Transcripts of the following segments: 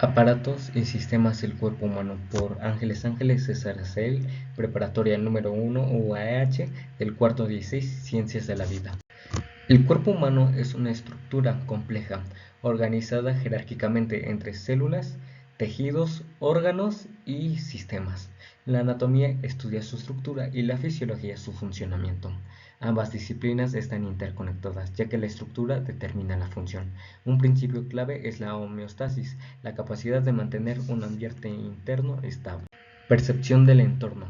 Aparatos y sistemas del cuerpo humano por Ángeles César Acel, preparatoria número 1 UAH del cuarto 16, Ciencias de la Vida. El cuerpo humano es una estructura compleja, organizada jerárquicamente entre células, tejidos, órganos y sistemas. La anatomía estudia su estructura y la fisiología su funcionamiento. Ambas disciplinas están interconectadas, ya que la estructura determina la función. Un principio clave es la homeostasis, la capacidad de mantener un ambiente interno estable. Percepción del entorno.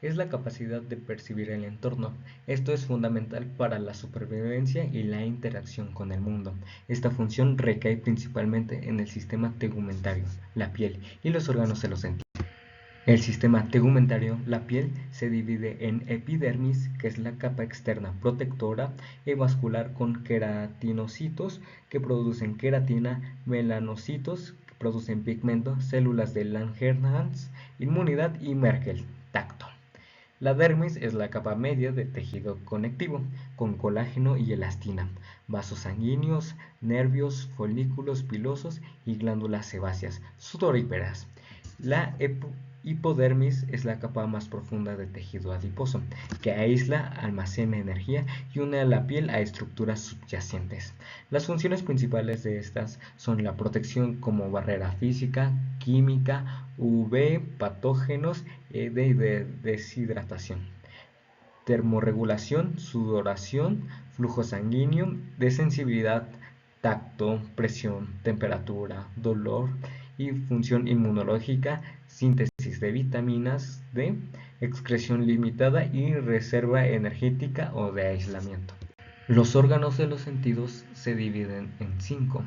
Es la capacidad de percibir el entorno. Esto es fundamental para la supervivencia y la interacción con el mundo. Esta función recae principalmente en el sistema tegumentario, la piel, y los órganos de los sentidos. El sistema tegumentario, la piel, se divide en epidermis, que es la capa externa protectora y vascular con queratinocitos que producen queratina, melanocitos que producen pigmento, células de Langerhans, inmunidad y Merkel, tacto. La dermis es la capa media de tejido conectivo, con colágeno y elastina, vasos sanguíneos, nervios, folículos pilosos y glándulas sebáceas, sudoríparas. La hipodermis es la capa más profunda de tejido adiposo, que aísla, almacena energía y une a la piel a estructuras subyacentes. Las funciones principales de estas son la protección como barrera física, química, UV, patógenos y de deshidratación, termorregulación, sudoración, flujo sanguíneo, de sensibilidad, tacto, presión, temperatura, dolor y función inmunológica, síntesis de vitaminas D, excreción limitada y reserva energética o de aislamiento. Los órganos de los sentidos se dividen en 5.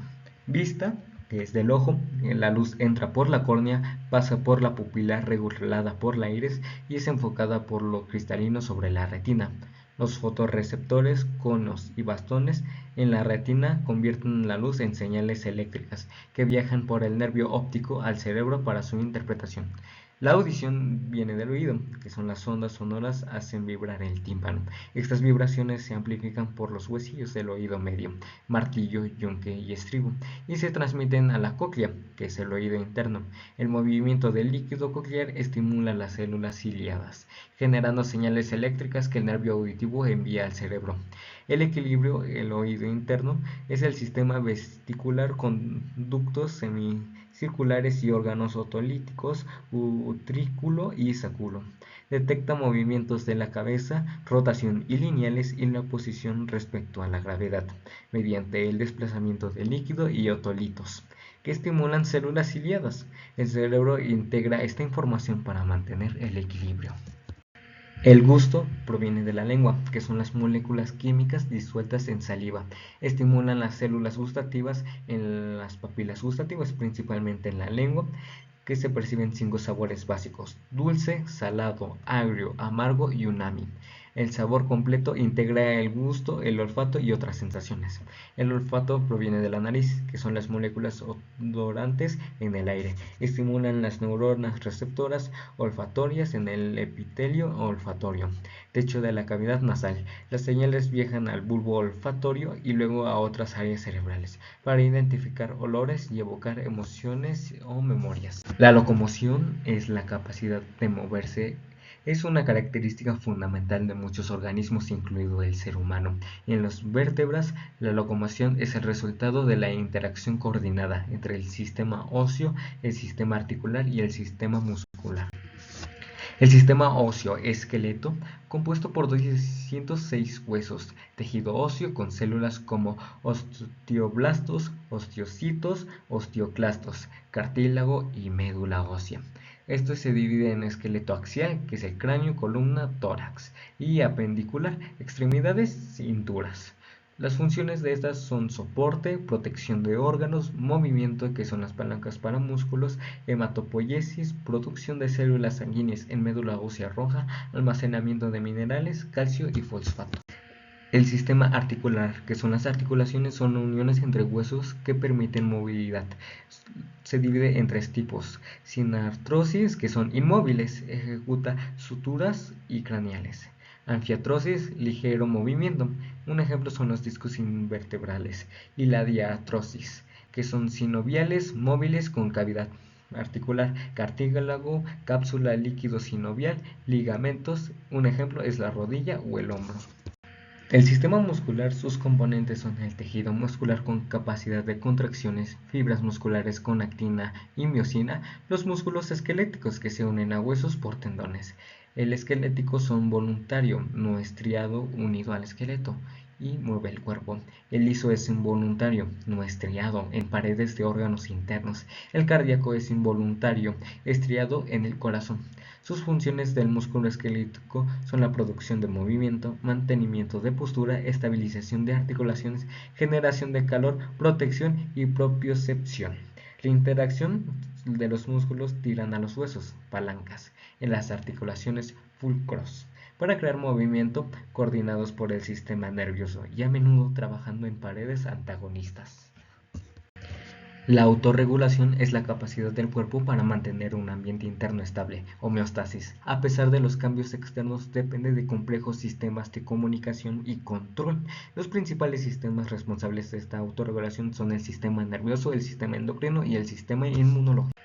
Vista, que es del ojo, la luz entra por la córnea, pasa por la pupila regulada por la iris y es enfocada por lo cristalino sobre la retina. Los fotorreceptores, conos y bastones en la retina convierten la luz en señales eléctricas que viajan por el nervio óptico al cerebro para su interpretación. La audición viene del oído, que son las ondas sonoras hacen vibrar el tímpano. Estas vibraciones se amplifican por los huesillos del oído medio, martillo, yunque y estribo, y se transmiten a la cóclea, que es el oído interno. El movimiento del líquido coclear estimula las células ciliadas, generando señales eléctricas que el nervio auditivo envía al cerebro. El equilibrio, el oído interno, es el sistema vestibular con ductos semicirculares y órganos otolíticos, utrículo y sacúlo. Detecta movimientos de la cabeza, rotación y lineales y la posición respecto a la gravedad, mediante el desplazamiento del líquido y otolitos, que estimulan células ciliadas. El cerebro integra esta información para mantener el equilibrio. El gusto proviene de la lengua, que son las moléculas químicas disueltas en saliva. Estimulan las células gustativas en las papilas gustativas, principalmente en la lengua, que se perciben 5 sabores básicos: dulce, salado, agrio, amargo y umami. El sabor completo integra el gusto, el olfato y otras sensaciones. El olfato proviene de la nariz, que son las moléculas odorantes en el aire. Estimulan las neuronas receptoras olfatorias en el epitelio olfatorio, techo de la cavidad nasal. Las señales viajan al bulbo olfatorio y luego a otras áreas cerebrales para identificar olores y evocar emociones o memorias. La locomoción es la capacidad de moverse. Es una característica fundamental de muchos organismos, incluido el ser humano. En los vértebras, la locomoción es el resultado de la interacción coordinada entre el sistema óseo, el sistema articular y el sistema muscular. El sistema óseo esqueleto, compuesto por 206 huesos, tejido óseo con células como osteoblastos, osteocitos, osteoclastos, cartílago y médula ósea. Esto se divide en esqueleto axial, que es el cráneo, columna, tórax, y apendicular, extremidades, cinturas. Las funciones de estas son soporte, protección de órganos, movimiento, que son las palancas para músculos, hematopoiesis, producción de células sanguíneas en médula ósea roja, almacenamiento de minerales, calcio y fosfato. El sistema articular, que son las articulaciones, son uniones entre huesos que permiten movilidad. Se divide en 3 tipos: sinartrosis, que son inmóviles, ejecuta suturas y craneales; anfiartrosis, ligero movimiento, un ejemplo son los discos invertebrales; y la diartrosis, que son sinoviales móviles con cavidad articular, cartílago, cápsula líquido sinovial, ligamentos. Un ejemplo es la rodilla o el hombro. El sistema muscular, sus componentes son el tejido muscular con capacidad de contracciones, fibras musculares con actina y miosina, los músculos esqueléticos que se unen a huesos por tendones. El esquelético son voluntario, no estriado, unido al esqueleto y mueve el cuerpo. El liso es involuntario, no estriado, en paredes de órganos internos. El cardíaco es involuntario, estriado en el corazón. Sus funciones del músculo esquelético son la producción de movimiento, mantenimiento de postura, estabilización de articulaciones, generación de calor, protección y propiocepción. La interacción de los músculos tiran a los huesos, palancas, en las articulaciones fulcros, para crear movimiento coordinados por el sistema nervioso y a menudo trabajando en paredes antagonistas. La autorregulación es la capacidad del cuerpo para mantener un ambiente interno estable, homeostasis. A pesar de los cambios externos, depende de complejos sistemas de comunicación y control. Los principales sistemas responsables de esta autorregulación son el sistema nervioso, el sistema endocrino y el sistema inmunológico.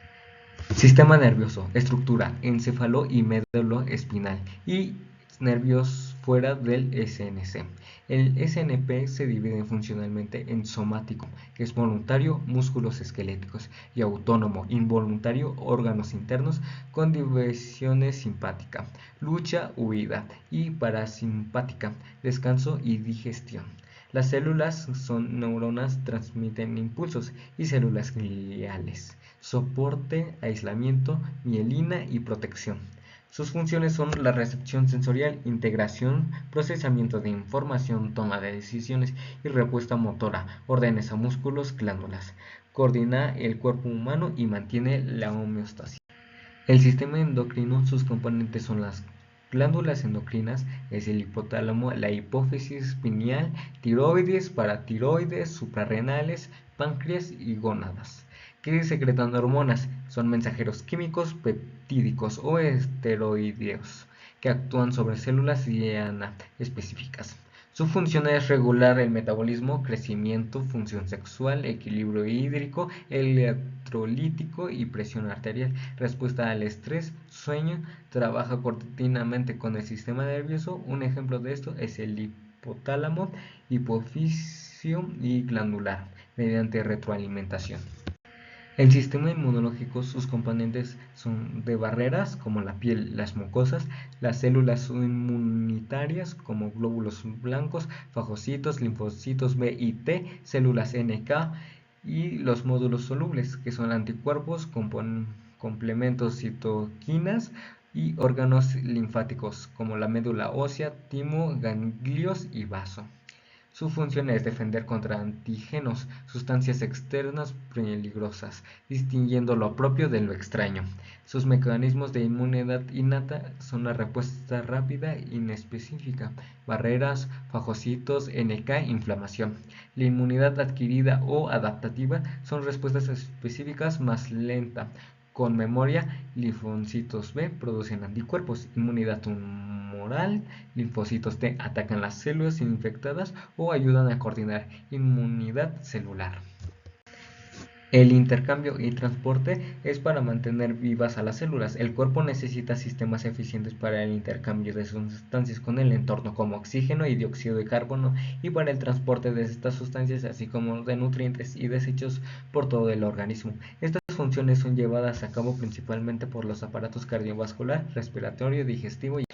Sistema nervioso, estructura, encéfalo y médulo espinal y nervios fuera del SNC. El SNP se divide funcionalmente en somático, que es voluntario, músculos esqueléticos, y autónomo, involuntario, órganos internos, con divisiones simpática, lucha, huida, y parasimpática, descanso y digestión. Las células son neuronas, transmiten impulsos, y células gliales, soporte, aislamiento, mielina y protección. Sus funciones son la recepción sensorial, integración, procesamiento de información, toma de decisiones y respuesta motora, órdenes a músculos, glándulas. Coordina el cuerpo humano y mantiene la homeostasis. El sistema endocrino, sus componentes son las glándulas endocrinas, es el hipotálamo, la hipófisis pineal, tiroides, paratiroides, suprarrenales, páncreas y gónadas, que secretan hormonas, son mensajeros químicos, peptídicos o esteroideos, que actúan sobre células diana específicas. Su función es regular el metabolismo, crecimiento, función sexual, equilibrio hídrico, electrolítico y presión arterial, respuesta al estrés, sueño, trabaja coordinadamente con el sistema nervioso. Un ejemplo de esto es el hipotálamo, hipofisio y glandular, mediante retroalimentación. El sistema inmunológico, sus componentes son de barreras como la piel, las mucosas, las células inmunitarias como glóbulos blancos, fagocitos, linfocitos B y T, células NK y los módulos solubles que son anticuerpos, complementos, citoquinas y órganos linfáticos como la médula ósea, timo, ganglios y vaso. Su función es defender contra antígenos, sustancias externas peligrosas, distinguiendo lo propio de lo extraño. Sus mecanismos de inmunidad innata son la respuesta rápida e inespecífica, barreras, fagocitos, NK, inflamación. La inmunidad adquirida o adaptativa son respuestas específicas más lenta. Con memoria, linfocitos B producen anticuerpos, inmunidad humoral, linfocitos T atacan las células infectadas o ayudan a coordinar inmunidad celular. El intercambio y transporte es para mantener vivas a las células. El cuerpo necesita sistemas eficientes para el intercambio de sustancias con el entorno, como oxígeno y dióxido de carbono, y para el transporte de estas sustancias, así como de nutrientes y desechos por todo el organismo. Estas funciones son llevadas a cabo principalmente por los aparatos cardiovascular, respiratorio, digestivo y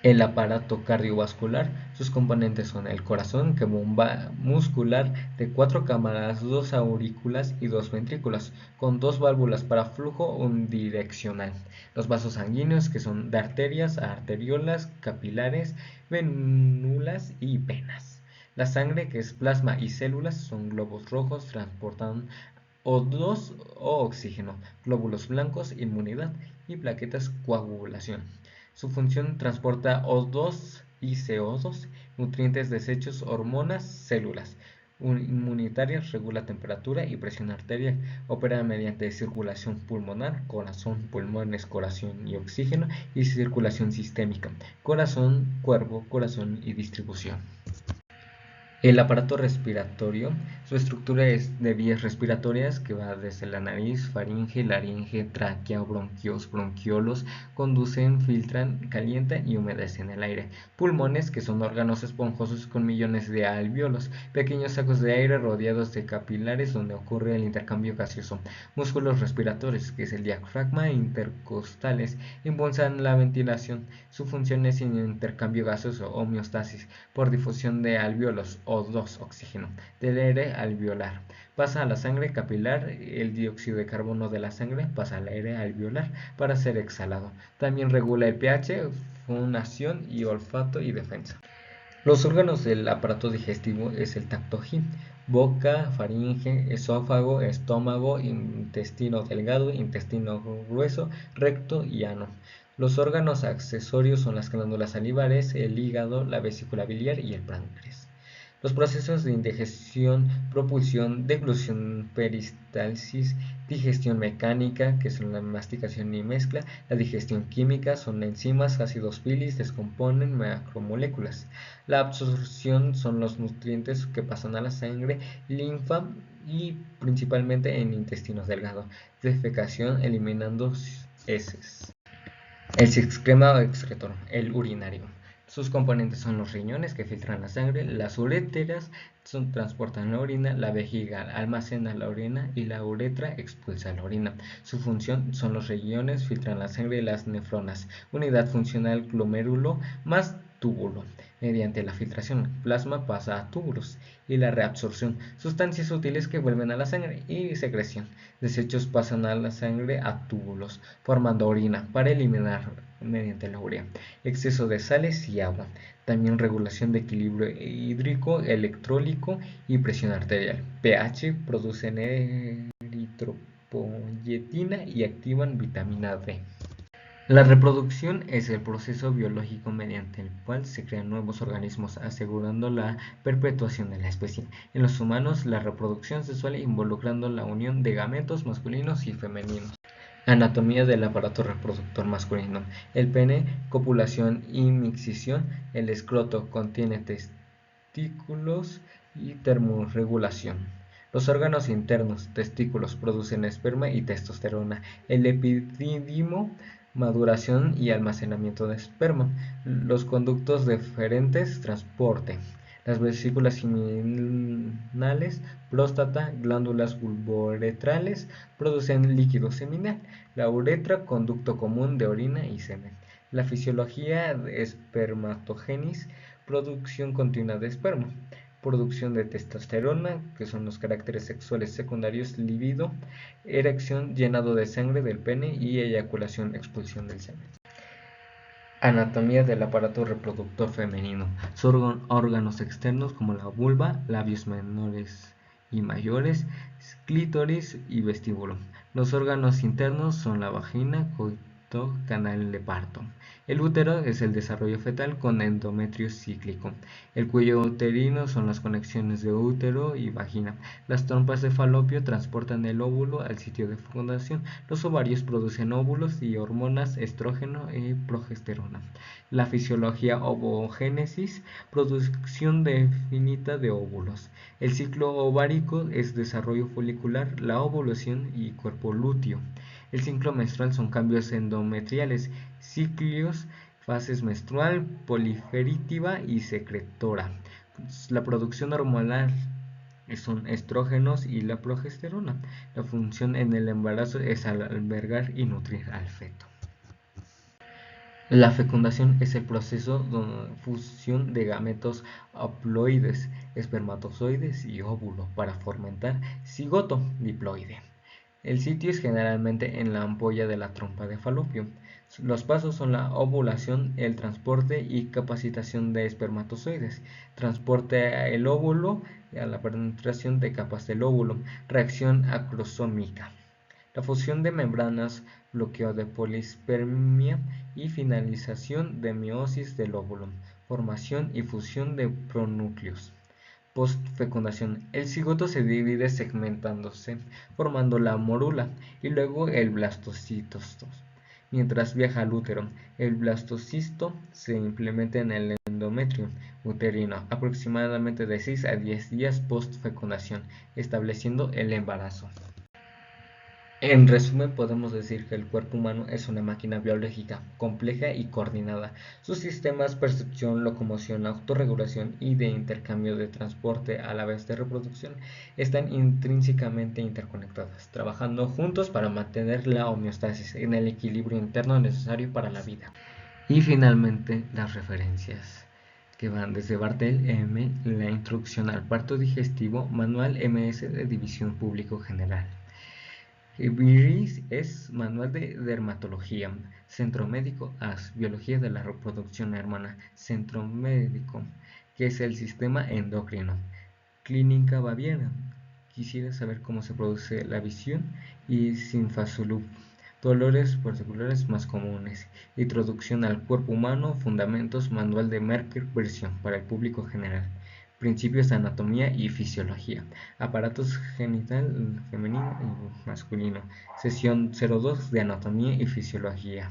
el aparato cardiovascular. Sus componentes son el corazón, que bomba muscular de 4 cámaras, 2 aurículas y 2 ventrículos, con 2 válvulas para flujo unidireccional. Los vasos sanguíneos, que son de arterias, arteriolas, capilares, venulas y venas. La sangre, que es plasma y células, son globos rojos, transportan O2 o oxígeno, glóbulos blancos, inmunidad y plaquetas, coagulación. Su función transporta O2 y CO2, nutrientes, desechos, hormonas, células. Inmunitarias, regula temperatura y presión arterial, opera mediante circulación pulmonar, corazón, pulmones, corazón y oxígeno, y circulación sistémica, corazón, cuerpo, corazón y distribución. El aparato respiratorio, su estructura es de vías respiratorias que va desde la nariz, faringe, laringe, tráquea, bronquios, bronquiolos, conducen, filtran, calientan y humedecen el aire. Pulmones, que son órganos esponjosos con millones de alvéolos, pequeños sacos de aire rodeados de capilares donde ocurre el intercambio gaseoso. Músculos respiratorios, que es el diafragma, e intercostales, impulsan la ventilación. Su función es intercambio gaseoso, homeostasis, por difusión de alvéolos O2, oxígeno, del aire alveolar. Pasa a la sangre capilar, el dióxido de carbono de la sangre pasa al aire alveolar para ser exhalado. También regula el pH, fonación y olfato y defensa. Los órganos del aparato digestivo es el tacto G: boca, faringe, esófago, estómago, intestino delgado, intestino grueso, recto y ano. Los órganos accesorios son las glándulas salivares, el hígado, la vesícula biliar y el páncreas. Los procesos de indigestión, propulsión, deglución, peristalsis, digestión mecánica, que son la masticación y mezcla, la digestión química, son enzimas, ácidos filis, descomponen macromoléculas. La absorción son los nutrientes que pasan a la sangre, linfa y principalmente en intestino delgado. Defecación, eliminando heces. El sistema excretor, el urinario. Sus componentes son los riñones, que filtran la sangre, las uréteras transportan la orina, la vejiga almacena la orina y la uretra expulsa la orina. Su función son los riñones, filtran la sangre y las nefronas. Unidad funcional: glomérulo más túbulo. Mediante la filtración, plasma pasa a túbulos. Y la reabsorción, sustancias útiles que vuelven a la sangre. Y secreción, desechos pasan a la sangre a túbulos, formando orina para eliminar mediante la urea. Exceso de sales y agua. También regulación de equilibrio hídrico, electrólico y presión arterial. pH, producen eritropoyetina y activan vitamina D. La reproducción es el proceso biológico mediante el cual se crean nuevos organismos, asegurando la perpetuación de la especie. En los humanos, la reproducción sexual involucrando la unión de gametos masculinos y femeninos. Anatomía del aparato reproductor masculino. El pene, copulación y micción. El escroto contiene testículos y termorregulación. Los órganos internos, testículos, producen esperma y testosterona. El epidídimo, maduración y almacenamiento de esperma. Los conductos deferentes, transporte. Las vesículas seminales, próstata, glándulas vulvoretrales producen líquido seminal. La uretra, conducto común de orina y semen. La fisiología de espermatogénesis, producción continua de esperma. Producción de testosterona, que son los caracteres sexuales secundarios, libido, erección, llenado de sangre del pene y eyaculación, expulsión del semen. Anatomía del aparato reproductor femenino. Son órganos externos como la vulva, labios menores y mayores, clítoris y vestíbulo. Los órganos internos son la vagina, coito, canal de parto. El útero es el desarrollo fetal con endometrio cíclico. El cuello uterino son las conexiones de útero y vagina. Las trompas de falopio transportan el óvulo al sitio de fecundación. Los ovarios producen óvulos y hormonas, estrógeno y progesterona. La fisiología: ovogénesis, producción definida de óvulos. El ciclo ovárico es desarrollo folicular, la ovulación y cuerpo lúteo. El ciclo menstrual son cambios endometriales, ciclos, fases menstrual, proliferativa y secretora. La producción hormonal son estrógenos y la progesterona. La función en el embarazo es albergar y nutrir al feto. La fecundación es el proceso de fusión de gametos haploides, espermatozoides y óvulo para formar cigoto diploide. El sitio es generalmente en la ampolla de la trompa de falopio. Los pasos son la ovulación, el transporte y capacitación de espermatozoides, transporte el óvulo a la penetración de capas del óvulo, reacción acrosómica. La fusión de membranas, bloqueo de polispermia y finalización de meiosis del óvulo, formación y fusión de pronúcleos. Postfecundación. El cigoto se divide segmentándose, formando la morula y luego el blastocisto. Mientras viaja al útero, el blastocisto se implementa en el endometrio, uterino, aproximadamente de 6 a 10 días post-fecundación, estableciendo el embarazo. En resumen, podemos decir que el cuerpo humano es una máquina biológica compleja y coordinada. Sus sistemas percepción, locomoción, autorregulación y de intercambio de transporte a la vez de reproducción están intrínsecamente interconectados, trabajando juntos para mantener la homeostasis en el equilibrio interno necesario para la vida. Y finalmente, las referencias que van desde Bartel M. La introducción al parto digestivo, Manual MS de División Público General. Viris es Manual de Dermatología, Centro Médico AS, Biología de la Reproducción Hermana, Centro Médico, que es el sistema endocrino, Clínica Baviera. Quisiera saber cómo se produce la visión y Sinfasulub, dolores particulares más comunes, Introducción al cuerpo humano, Fundamentos, Manual de Merker, versión para el público general. Principios de anatomía y fisiología. Aparatos genital femenino y masculino. Sesión 02 de anatomía y fisiología.